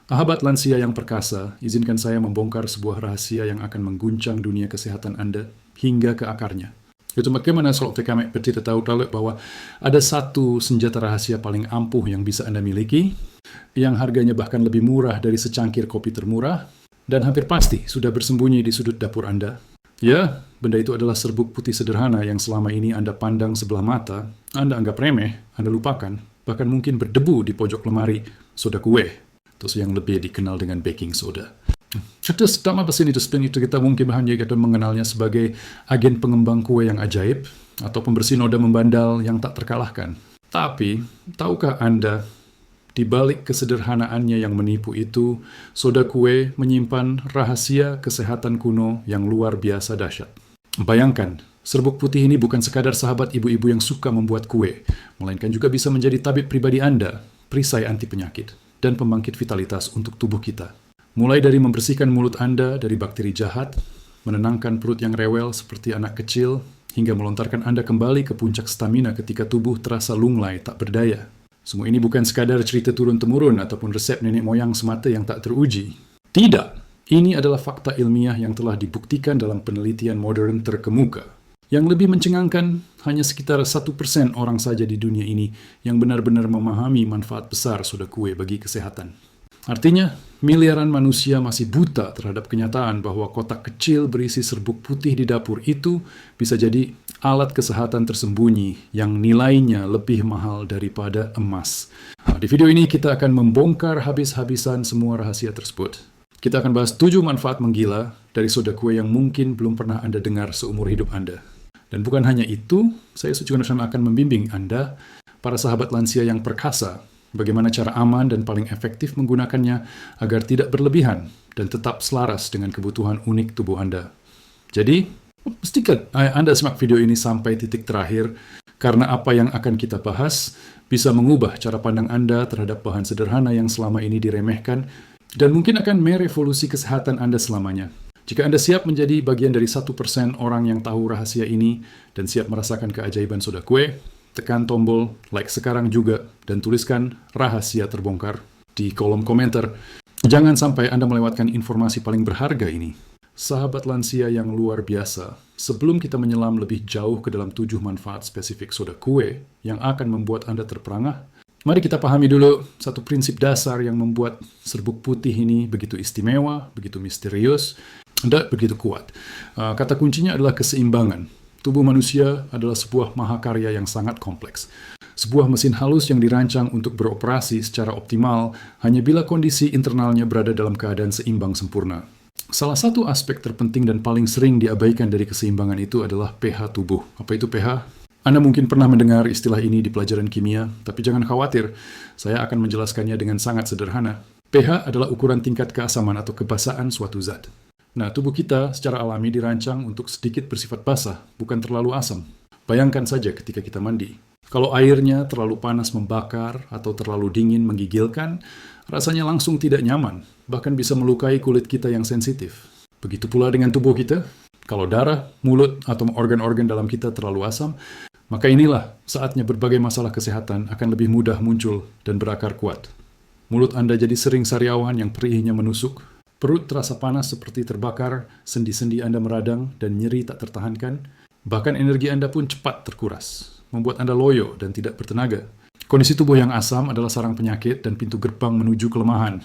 Sahabat lansia yang perkasa, izinkan saya membongkar sebuah rahasia yang akan mengguncang dunia kesehatan Anda hingga ke akarnya. Itu bagaimana kalau kami kita tahu bahwa ada satu senjata rahasia paling ampuh yang bisa Anda miliki, yang harganya bahkan lebih murah dari secangkir kopi termurah, dan hampir pasti sudah bersembunyi di sudut dapur Anda. Ya, benda itu adalah serbuk putih sederhana yang selama ini Anda pandang sebelah mata, Anda anggap remeh, Anda lupakan, bahkan mungkin berdebu di pojok lemari soda kue, atau yang lebih dikenal dengan baking soda. Cerdas dalam mesin itu kita mungkin hanya kita mengenalnya sebagai agen pengembang kue yang ajaib, atau pembersih noda membandal yang tak terkalahkan. Tapi, tahukah Anda, di balik kesederhanaannya yang menipu itu, soda kue menyimpan rahasia kesehatan kuno yang luar biasa dahsyat. Bayangkan, serbuk putih ini bukan sekadar sahabat ibu-ibu yang suka membuat kue, melainkan juga bisa menjadi tabib pribadi Anda, perisai anti penyakit, dan pembangkit vitalitas untuk tubuh kita. Mulai dari membersihkan mulut Anda dari bakteri jahat, menenangkan perut yang rewel seperti anak kecil, hingga melontarkan Anda kembali ke puncak stamina ketika tubuh terasa lunglai tak berdaya. Semua ini bukan sekadar cerita turun-temurun ataupun resep nenek moyang semata yang tak teruji. Tidak, ini adalah fakta ilmiah yang telah dibuktikan dalam penelitian modern terkemuka. Yang lebih mencengangkan, hanya sekitar 1% orang saja di dunia ini yang benar-benar memahami manfaat besar soda kue bagi kesehatan. Artinya, miliaran manusia masih buta terhadap kenyataan bahwa kotak kecil berisi serbuk putih di dapur itu bisa jadi alat kesehatan tersembunyi yang nilainya lebih mahal daripada emas. Nah, di video ini kita akan membongkar habis-habisan semua rahasia tersebut. Kita akan bahas 7 manfaat menggila dari soda kue yang mungkin belum pernah Anda dengar seumur hidup Anda. Dan bukan hanya itu, saya juga akan membimbing Anda, para sahabat lansia yang perkasa, bagaimana cara aman dan paling efektif menggunakannya agar tidak berlebihan dan tetap selaras dengan kebutuhan unik tubuh Anda. Jadi, pastikan Anda simak video ini sampai titik terakhir, karena apa yang akan kita bahas bisa mengubah cara pandang Anda terhadap bahan sederhana yang selama ini diremehkan, dan mungkin akan merevolusi kesehatan Anda selamanya. Jika Anda siap menjadi bagian dari 1% orang yang tahu rahasia ini dan siap merasakan keajaiban soda kue, tekan tombol like sekarang juga dan tuliskan rahasia terbongkar di kolom komentar. Jangan sampai Anda melewatkan informasi paling berharga ini. Sahabat lansia yang luar biasa, sebelum kita menyelam lebih jauh ke dalam 7 manfaat spesifik soda kue yang akan membuat Anda terperangah, mari kita pahami dulu satu prinsip dasar yang membuat serbuk putih ini begitu istimewa, begitu misterius, dan begitu kuat. Kata kuncinya adalah keseimbangan. Tubuh manusia adalah sebuah mahakarya yang sangat kompleks. Sebuah mesin halus yang dirancang untuk beroperasi secara optimal hanya bila kondisi internalnya berada dalam keadaan seimbang sempurna. Salah satu aspek terpenting dan paling sering diabaikan dari keseimbangan itu adalah pH tubuh. Apa itu pH? Anda mungkin pernah mendengar istilah ini di pelajaran kimia, tapi jangan khawatir, saya akan menjelaskannya dengan sangat sederhana. pH adalah ukuran tingkat keasaman atau kebasaan suatu zat. Nah, tubuh kita secara alami dirancang untuk sedikit bersifat basah, bukan terlalu asam. Bayangkan saja ketika kita mandi. Kalau airnya terlalu panas membakar atau terlalu dingin menggigilkan, rasanya langsung tidak nyaman, bahkan bisa melukai kulit kita yang sensitif. Begitu pula dengan tubuh kita. Kalau darah, mulut, atau organ-organ dalam kita terlalu asam, maka inilah saatnya berbagai masalah kesehatan akan lebih mudah muncul dan berakar kuat. Mulut Anda jadi sering sariawan yang perihnya menusuk, perut terasa panas seperti terbakar, sendi-sendi Anda meradang dan nyeri tak tertahankan, bahkan energi Anda pun cepat terkuras, membuat Anda loyo dan tidak bertenaga. Kondisi tubuh yang asam adalah sarang penyakit dan pintu gerbang menuju kelemahan.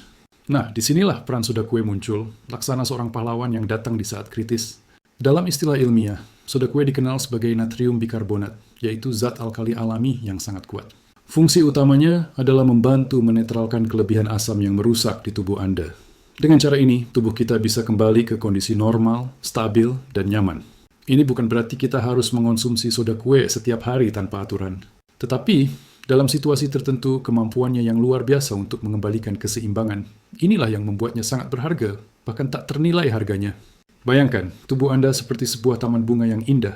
Nah, disinilah peran soda kue muncul, laksana seorang pahlawan yang datang di saat kritis. Dalam istilah ilmiah, soda kue dikenal sebagai natrium bikarbonat, yaitu zat alkali alami yang sangat kuat. Fungsi utamanya adalah membantu menetralkan kelebihan asam yang merusak di tubuh Anda. Dengan cara ini, tubuh kita bisa kembali ke kondisi normal, stabil, dan nyaman. Ini bukan berarti kita harus mengonsumsi soda kue setiap hari tanpa aturan. Tetapi, dalam situasi tertentu, kemampuannya yang luar biasa untuk mengembalikan keseimbangan. Inilah yang membuatnya sangat berharga, bahkan tak ternilai harganya. Bayangkan, tubuh Anda seperti sebuah taman bunga yang indah.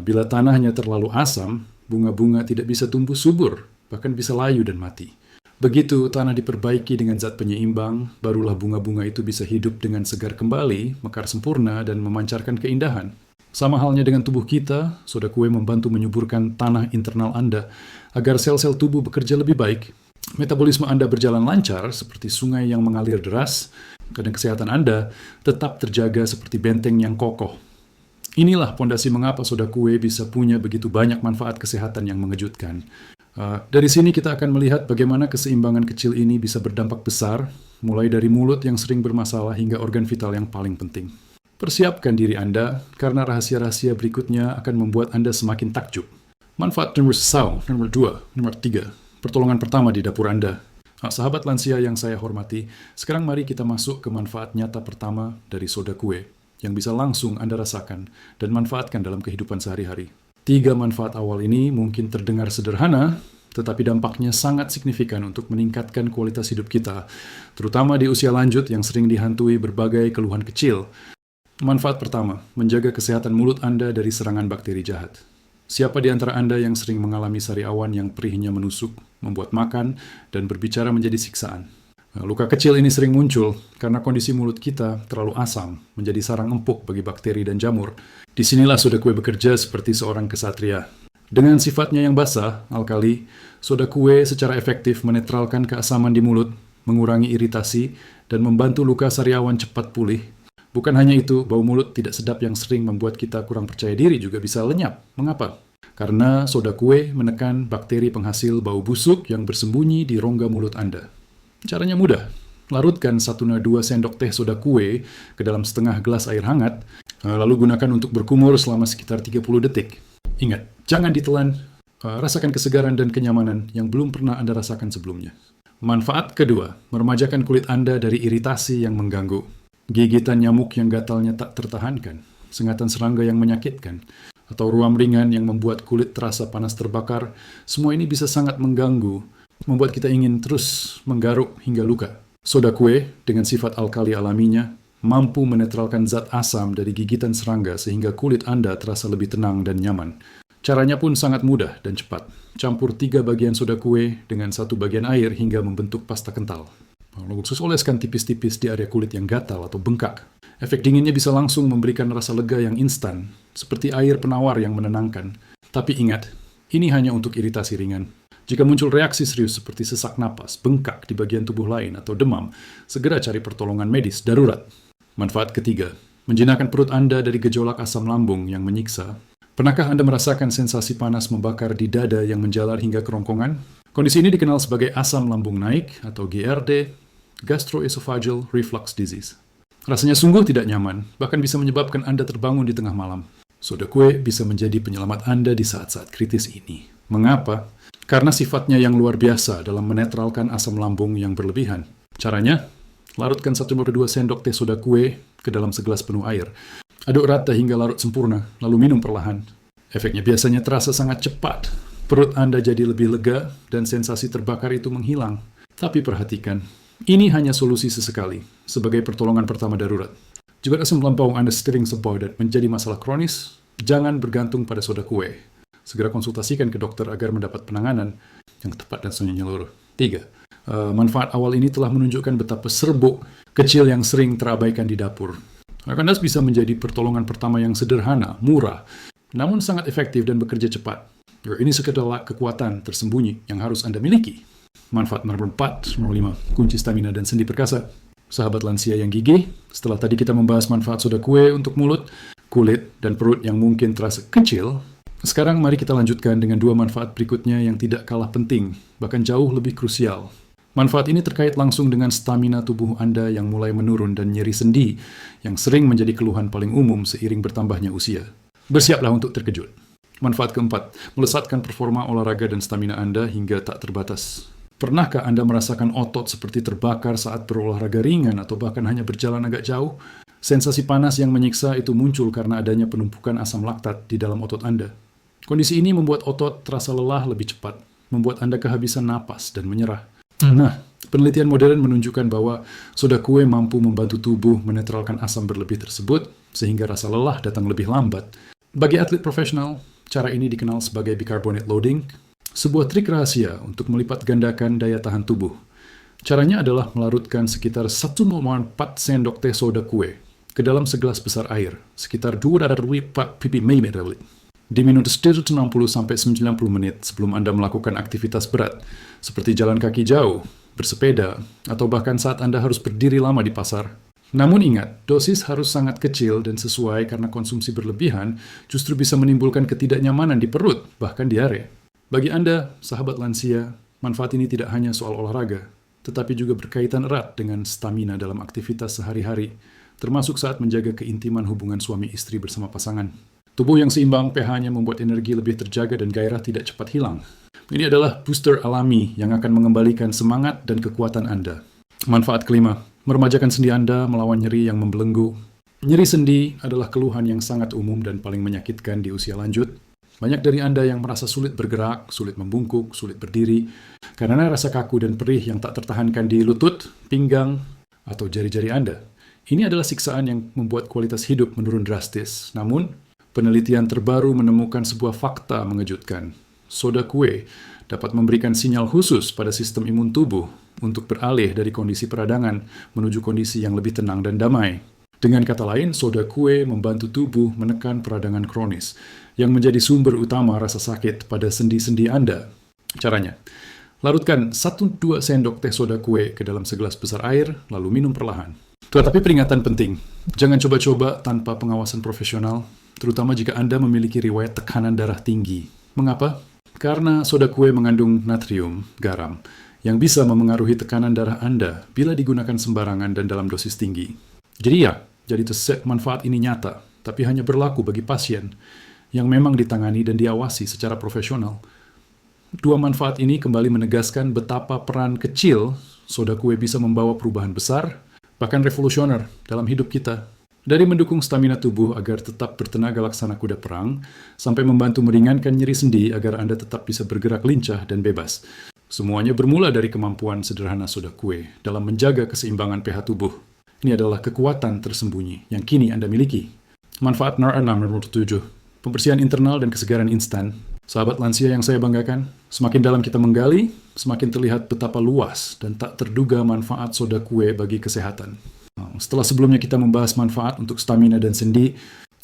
Bila tanahnya terlalu asam, bunga-bunga tidak bisa tumbuh subur, bahkan bisa layu dan mati. Begitu tanah diperbaiki dengan zat penyeimbang, barulah bunga-bunga itu bisa hidup dengan segar kembali, mekar sempurna, dan memancarkan keindahan. Sama halnya dengan tubuh kita, soda kue membantu menyuburkan tanah internal Anda agar sel-sel tubuh bekerja lebih baik. Metabolisme Anda berjalan lancar seperti sungai yang mengalir deras, dan kesehatan Anda tetap terjaga seperti benteng yang kokoh. Inilah pondasi mengapa soda kue bisa punya begitu banyak manfaat kesehatan yang mengejutkan. Dari sini kita akan melihat bagaimana keseimbangan kecil ini bisa berdampak besar, mulai dari mulut yang sering bermasalah hingga organ vital yang paling penting. Persiapkan diri Anda, karena rahasia-rahasia berikutnya akan membuat Anda semakin takjub. Manfaat nomor 1, nomor 2, nomor 3. Pertolongan pertama di dapur Anda. Sahabat lansia yang saya hormati, sekarang mari kita masuk ke manfaat nyata pertama dari soda kue, yang bisa langsung Anda rasakan dan manfaatkan dalam kehidupan sehari-hari. 3 manfaat awal ini mungkin terdengar sederhana, tetapi dampaknya sangat signifikan untuk meningkatkan kualitas hidup kita, terutama di usia lanjut yang sering dihantui berbagai keluhan kecil. Manfaat pertama, menjaga kesehatan mulut Anda dari serangan bakteri jahat. Siapa di antara Anda yang sering mengalami sariawan yang perihnya menusuk, membuat makan, dan berbicara menjadi siksaan? Luka kecil ini sering muncul karena kondisi mulut kita terlalu asam, menjadi sarang empuk bagi bakteri dan jamur. Disinilah soda kue bekerja seperti seorang kesatria. Dengan sifatnya yang basah, alkali, soda kue secara efektif menetralkan keasaman di mulut, mengurangi iritasi, dan membantu luka sariawan cepat pulih. Bukan hanya itu, bau mulut tidak sedap yang sering membuat kita kurang percaya diri juga bisa lenyap. Mengapa? Karena soda kue menekan bakteri penghasil bau busuk yang bersembunyi di rongga mulut Anda. Caranya mudah. Larutkan 1-2 sendok teh soda kue ke dalam setengah gelas air hangat, lalu gunakan untuk berkumur selama sekitar 30 detik. Ingat, jangan ditelan. Rasakan kesegaran dan kenyamanan yang belum pernah Anda rasakan sebelumnya. Manfaat kedua, meremajakan kulit Anda dari iritasi yang mengganggu. Gigitan nyamuk yang gatalnya tak tertahankan, sengatan serangga yang menyakitkan, atau ruam ringan yang membuat kulit terasa panas terbakar, semua ini bisa sangat mengganggu, membuat kita ingin terus menggaruk hingga luka. Soda kue, dengan sifat alkali alaminya, mampu menetralkan zat asam dari gigitan serangga sehingga kulit Anda terasa lebih tenang dan nyaman. Caranya pun sangat mudah dan cepat. Campur 3 bagian soda kue dengan 1 bagian air hingga membentuk pasta kental. Lalu oleskan tipis-tipis di area kulit yang gatal atau bengkak. Efek dinginnya bisa langsung memberikan rasa lega yang instan, seperti air penawar yang menenangkan. Tapi ingat, ini hanya untuk iritasi ringan. Jika muncul reaksi serius seperti sesak napas, bengkak di bagian tubuh lain, atau demam, segera cari pertolongan medis darurat. Manfaat ketiga, menjinakkan perut Anda dari gejolak asam lambung yang menyiksa. Pernahkah Anda merasakan sensasi panas membakar di dada yang menjalar hingga kerongkongan? Kondisi ini dikenal sebagai asam lambung naik atau GERD, Gastroesophageal Reflux Disease. Rasanya sungguh tidak nyaman, bahkan bisa menyebabkan Anda terbangun di tengah malam. Soda kue bisa menjadi penyelamat Anda di saat-saat kritis ini. Mengapa? Karena sifatnya yang luar biasa dalam menetralkan asam lambung yang berlebihan. Caranya, larutkan 1-2 sendok teh soda kue ke dalam segelas penuh air. Aduk rata hingga larut sempurna, lalu minum perlahan. Efeknya biasanya terasa sangat cepat. Perut Anda jadi lebih lega dan sensasi terbakar itu menghilang. Tapi perhatikan, ini hanya solusi sesekali, sebagai pertolongan pertama darurat. Jika asam lambung Anda sering sebau dan menjadi masalah kronis, jangan bergantung pada soda kue. Segera konsultasikan ke dokter agar mendapat penanganan yang tepat dan menyeluruh. 3. Manfaat awal ini telah menunjukkan betapa serbuk kecil yang sering terabaikan di dapur. Rakandas bisa menjadi pertolongan pertama yang sederhana, murah, namun sangat efektif dan bekerja cepat. Ini sekedar kekuatan tersembunyi yang harus Anda miliki. Manfaat nomor 4, nomor 5, kunci stamina dan sendi perkasa. Sahabat lansia yang gigih, setelah tadi kita membahas manfaat soda kue untuk mulut, kulit, dan perut yang mungkin terasa kecil, sekarang mari kita lanjutkan dengan 2 manfaat berikutnya yang tidak kalah penting, bahkan jauh lebih krusial. Manfaat ini terkait langsung dengan stamina tubuh Anda yang mulai menurun dan nyeri sendi, yang sering menjadi keluhan paling umum seiring bertambahnya usia. Bersiaplah untuk terkejut. Manfaat keempat, melesatkan performa olahraga dan stamina Anda hingga tak terbatas. Pernahkah Anda merasakan otot seperti terbakar saat berolahraga ringan atau bahkan hanya berjalan agak jauh? Sensasi panas yang menyiksa itu muncul karena adanya penumpukan asam laktat di dalam otot Anda. Kondisi ini membuat otot terasa lelah lebih cepat, membuat Anda kehabisan napas dan menyerah. Nah, penelitian modern menunjukkan bahwa soda kue mampu membantu tubuh menetralkan asam berlebih tersebut, sehingga rasa lelah datang lebih lambat. Bagi atlet profesional, cara ini dikenal sebagai bicarbonate loading, sebuah trik rahasia untuk melipat gandakan daya tahan tubuh. Caranya adalah melarutkan sekitar 1,4 sendok teh soda kue ke dalam segelas besar air, sekitar 2 pipi. Diminum sekitar 60-90 menit sebelum Anda melakukan aktivitas berat, seperti jalan kaki jauh, bersepeda, atau bahkan saat Anda harus berdiri lama di pasar. Namun ingat, dosis harus sangat kecil dan sesuai karena konsumsi berlebihan justru bisa menimbulkan ketidaknyamanan di perut, bahkan diare. Bagi Anda, sahabat lansia, manfaat ini tidak hanya soal olahraga, tetapi juga berkaitan erat dengan stamina dalam aktivitas sehari-hari, termasuk saat menjaga keintiman hubungan suami istri bersama pasangan. Tubuh yang seimbang pH-nya membuat energi lebih terjaga dan gairah tidak cepat hilang. Ini adalah booster alami yang akan mengembalikan semangat dan kekuatan Anda. Manfaat kelima, meremajakan sendi Anda melawan nyeri yang membelenggu. Nyeri sendi adalah keluhan yang sangat umum dan paling menyakitkan di usia lanjut. Banyak dari Anda yang merasa sulit bergerak, sulit membungkuk, sulit berdiri, karena rasa kaku dan perih yang tak tertahankan di lutut, pinggang, atau jari-jari Anda. Ini adalah siksaan yang membuat kualitas hidup menurun drastis. Namun, penelitian terbaru menemukan sebuah fakta mengejutkan. Soda kue dapat memberikan sinyal khusus pada sistem imun tubuh untuk beralih dari kondisi peradangan menuju kondisi yang lebih tenang dan damai. Dengan kata lain, soda kue membantu tubuh menekan peradangan kronis yang menjadi sumber utama rasa sakit pada sendi-sendi Anda. Caranya, larutkan 1-2 sendok teh soda kue ke dalam segelas besar air, lalu minum perlahan. Tetapi peringatan penting, jangan coba-coba tanpa pengawasan profesional, terutama jika Anda memiliki riwayat tekanan darah tinggi. Mengapa? Karena soda kue mengandung natrium, garam, yang bisa memengaruhi tekanan darah Anda bila digunakan sembarangan dan dalam dosis tinggi. Jadi manfaat ini nyata, tapi hanya berlaku bagi pasien yang memang ditangani dan diawasi secara profesional. Dua manfaat ini kembali menegaskan betapa peran kecil soda kue bisa membawa perubahan besar, bahkan revolusioner dalam hidup kita. Dari mendukung stamina tubuh agar tetap bertenaga laksana kuda perang, sampai membantu meringankan nyeri sendi agar Anda tetap bisa bergerak lincah dan bebas. Semuanya bermula dari kemampuan sederhana soda kue dalam menjaga keseimbangan pH tubuh. Ini adalah kekuatan tersembunyi yang kini Anda miliki. Manfaat NAR 6 nomor 7, pembersihan internal dan kesegaran instan. Sahabat lansia yang saya banggakan, semakin dalam kita menggali, semakin terlihat betapa luas dan tak terduga manfaat soda kue bagi kesehatan. Setelah sebelumnya kita membahas manfaat untuk stamina dan sendi,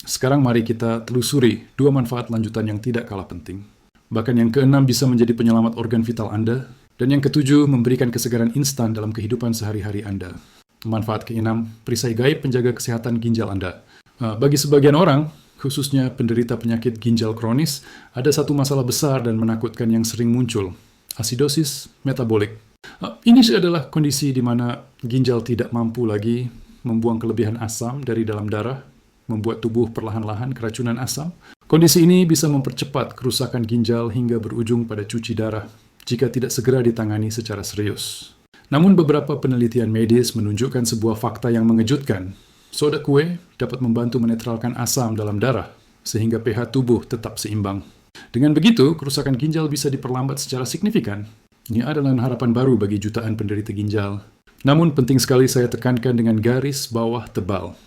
sekarang mari kita telusuri dua manfaat lanjutan yang tidak kalah penting. Bahkan yang keenam bisa menjadi penyelamat organ vital Anda, dan yang ketujuh memberikan kesegaran instan dalam kehidupan sehari-hari Anda. Manfaat keenam, perisai gaib penjaga kesehatan ginjal Anda. Bagi sebagian orang, khususnya penderita penyakit ginjal kronis, ada satu masalah besar dan menakutkan yang sering muncul, asidosis metabolik. Ini adalah kondisi di mana ginjal tidak mampu lagi membuang kelebihan asam dari dalam darah, membuat tubuh perlahan-lahan keracunan asam. Kondisi ini bisa mempercepat kerusakan ginjal hingga berujung pada cuci darah jika tidak segera ditangani secara serius. Namun beberapa penelitian medis menunjukkan sebuah fakta yang mengejutkan. Soda kue dapat membantu menetralkan asam dalam darah, sehingga pH tubuh tetap seimbang. Dengan begitu, kerusakan ginjal bisa diperlambat secara signifikan. Ini adalah harapan baru bagi jutaan penderita ginjal. Namun penting sekali saya tekankan dengan garis bawah tebal.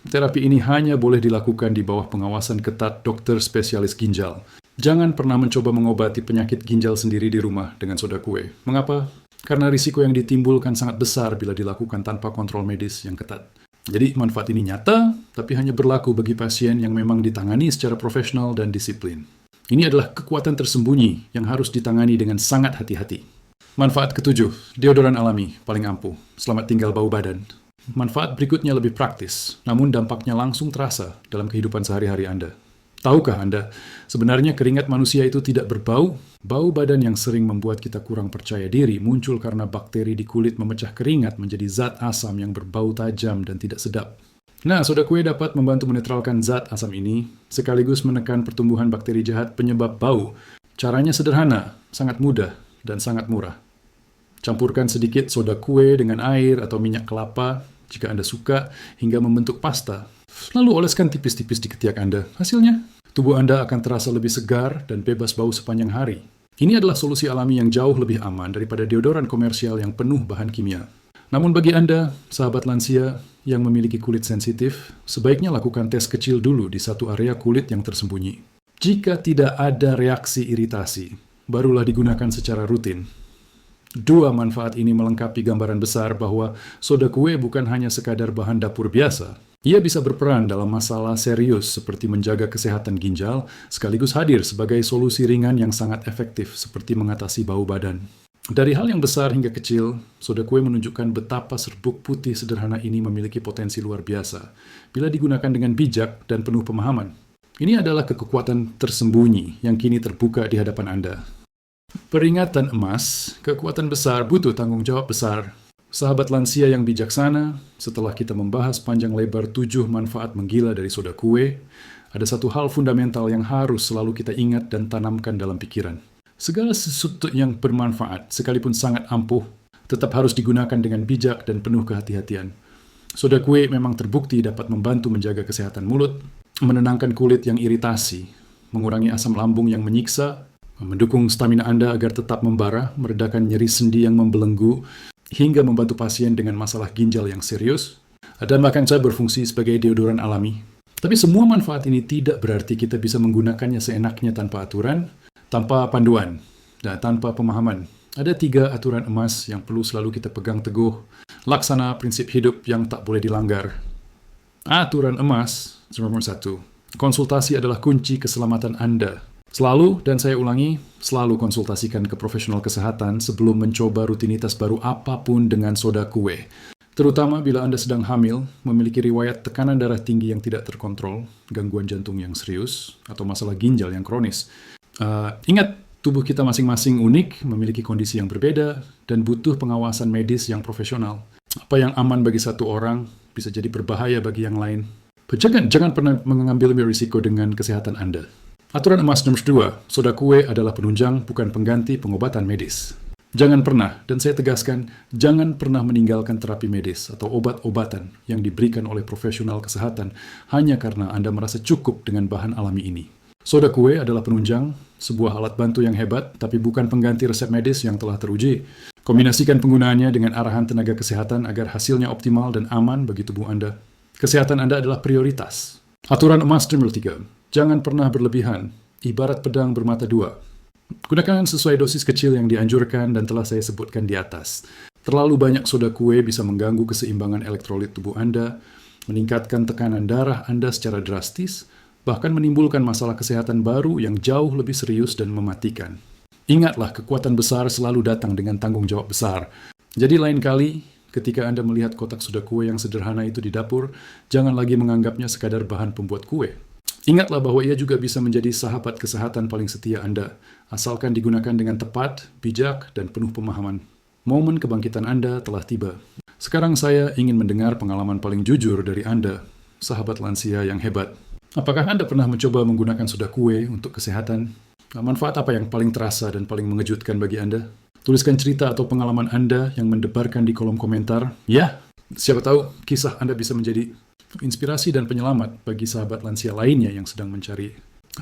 Terapi ini hanya boleh dilakukan di bawah pengawasan ketat dokter spesialis ginjal. Jangan pernah mencoba mengobati penyakit ginjal sendiri di rumah dengan soda kue. Mengapa? Karena risiko yang ditimbulkan sangat besar bila dilakukan tanpa kontrol medis yang ketat. Jadi manfaat ini nyata, tapi hanya berlaku bagi pasien yang memang ditangani secara profesional dan disiplin. Ini adalah kekuatan tersembunyi yang harus ditangani dengan sangat hati-hati. Manfaat ketujuh, deodoran alami, paling ampuh. Selamat tinggal bau badan. Manfaat berikutnya lebih praktis, namun dampaknya langsung terasa dalam kehidupan sehari-hari Anda. Tahukah Anda, sebenarnya keringat manusia itu tidak berbau? Bau badan yang sering membuat kita kurang percaya diri muncul karena bakteri di kulit memecah keringat menjadi zat asam yang berbau tajam dan tidak sedap. Nah, soda kue dapat membantu menetralkan zat asam ini, sekaligus menekan pertumbuhan bakteri jahat penyebab bau. Caranya sederhana, sangat mudah, dan sangat murah. Campurkan sedikit soda kue dengan air atau minyak kelapa, jika Anda suka, hingga membentuk pasta. Lalu oleskan tipis-tipis di ketiak Anda. Hasilnya, tubuh Anda akan terasa lebih segar dan bebas bau sepanjang hari. Ini adalah solusi alami yang jauh lebih aman daripada deodoran komersial yang penuh bahan kimia. Namun bagi Anda, sahabat lansia yang memiliki kulit sensitif, sebaiknya lakukan tes kecil dulu di satu area kulit yang tersembunyi. Jika tidak ada reaksi iritasi, barulah digunakan secara rutin. Dua manfaat ini melengkapi gambaran besar bahwa soda kue bukan hanya sekadar bahan dapur biasa, Ia bisa berperan dalam masalah serius seperti menjaga kesehatan ginjal, sekaligus hadir sebagai solusi ringan yang sangat efektif seperti mengatasi bau badan. Dari hal yang besar hingga kecil, soda kue menunjukkan betapa serbuk putih sederhana ini memiliki potensi luar biasa bila digunakan dengan bijak dan penuh pemahaman. Ini adalah kekuatan tersembunyi yang kini terbuka di hadapan Anda. Peringatan emas, kekuatan besar butuh tanggung jawab besar. Sahabat lansia yang bijaksana, setelah kita membahas panjang lebar 7 manfaat menggila dari soda kue, ada satu hal fundamental yang harus selalu kita ingat dan tanamkan dalam pikiran. Segala sesuatu yang bermanfaat, sekalipun sangat ampuh, tetap harus digunakan dengan bijak dan penuh kehati-hatian. Soda kue memang terbukti dapat membantu menjaga kesehatan mulut, menenangkan kulit yang iritasi, mengurangi asam lambung yang menyiksa, mendukung stamina Anda agar tetap membara, meredakan nyeri sendi yang membelenggu, hingga membantu pasien dengan masalah ginjal yang serius, dan bahkan saya berfungsi sebagai deodoran alami. Tapi semua manfaat ini tidak berarti kita bisa menggunakannya seenaknya tanpa aturan, tanpa panduan, dan tanpa pemahaman. Ada 3 aturan emas yang perlu selalu kita pegang teguh, laksana prinsip hidup yang tak boleh dilanggar. Aturan emas nomor 1. Konsultasi adalah kunci keselamatan Anda. Selalu, dan saya ulangi, selalu konsultasikan ke profesional kesehatan sebelum mencoba rutinitas baru apapun dengan soda kue. Terutama bila Anda sedang hamil, memiliki riwayat tekanan darah tinggi yang tidak terkontrol, gangguan jantung yang serius, atau masalah ginjal yang kronis. Ingat, tubuh kita masing-masing unik, memiliki kondisi yang berbeda, dan butuh pengawasan medis yang profesional. Apa yang aman bagi satu orang, bisa jadi berbahaya bagi yang lain. Jangan pernah mengambil risiko dengan kesehatan Anda. Aturan emas nomor 2, soda kue adalah penunjang, bukan pengganti pengobatan medis. Jangan pernah, dan saya tegaskan, jangan pernah meninggalkan terapi medis atau obat-obatan yang diberikan oleh profesional kesehatan hanya karena Anda merasa cukup dengan bahan alami ini. Soda kue adalah penunjang, sebuah alat bantu yang hebat, tapi bukan pengganti resep medis yang telah teruji. Kombinasikan penggunaannya dengan arahan tenaga kesehatan agar hasilnya optimal dan aman bagi tubuh Anda. Kesehatan Anda adalah prioritas. Aturan emas nomor 3. Jangan pernah berlebihan, ibarat pedang bermata 2. Gunakan sesuai dosis kecil yang dianjurkan dan telah saya sebutkan di atas. Terlalu banyak soda kue bisa mengganggu keseimbangan elektrolit tubuh Anda, meningkatkan tekanan darah Anda secara drastis, bahkan menimbulkan masalah kesehatan baru yang jauh lebih serius dan mematikan. Ingatlah, kekuatan besar selalu datang dengan tanggung jawab besar. Jadi lain kali, ketika Anda melihat kotak soda kue yang sederhana itu di dapur, jangan lagi menganggapnya sekadar bahan pembuat kue. Ingatlah bahwa ia juga bisa menjadi sahabat kesehatan paling setia Anda, asalkan digunakan dengan tepat, bijak, dan penuh pemahaman. Momen kebangkitan Anda telah tiba. Sekarang saya ingin mendengar pengalaman paling jujur dari Anda, sahabat lansia yang hebat. Apakah Anda pernah mencoba menggunakan soda kue untuk kesehatan? Manfaat apa yang paling terasa dan paling mengejutkan bagi Anda? Tuliskan cerita atau pengalaman Anda yang mendebarkan di kolom komentar. Ya, siapa tahu kisah Anda bisa menjadi inspirasi dan penyelamat bagi sahabat lansia lainnya yang sedang mencari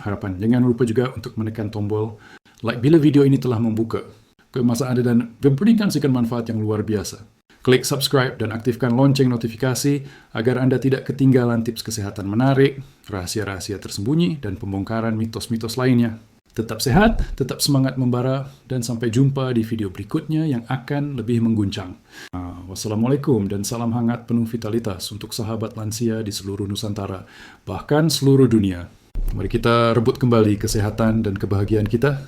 harapan. Jangan lupa juga untuk menekan tombol like bila video ini telah membuka keemasan Anda dan memberikan manfaat yang luar biasa. Klik subscribe dan aktifkan lonceng notifikasi agar Anda tidak ketinggalan tips kesehatan menarik, rahasia-rahasia tersembunyi, dan pembongkaran mitos-mitos lainnya. Tetap sehat, tetap semangat membara, dan sampai jumpa di video berikutnya yang akan lebih mengguncang. Wassalamualaikum dan salam hangat penuh vitalitas untuk sahabat lansia di seluruh Nusantara, bahkan seluruh dunia. Mari kita rebut kembali kesehatan dan kebahagiaan kita.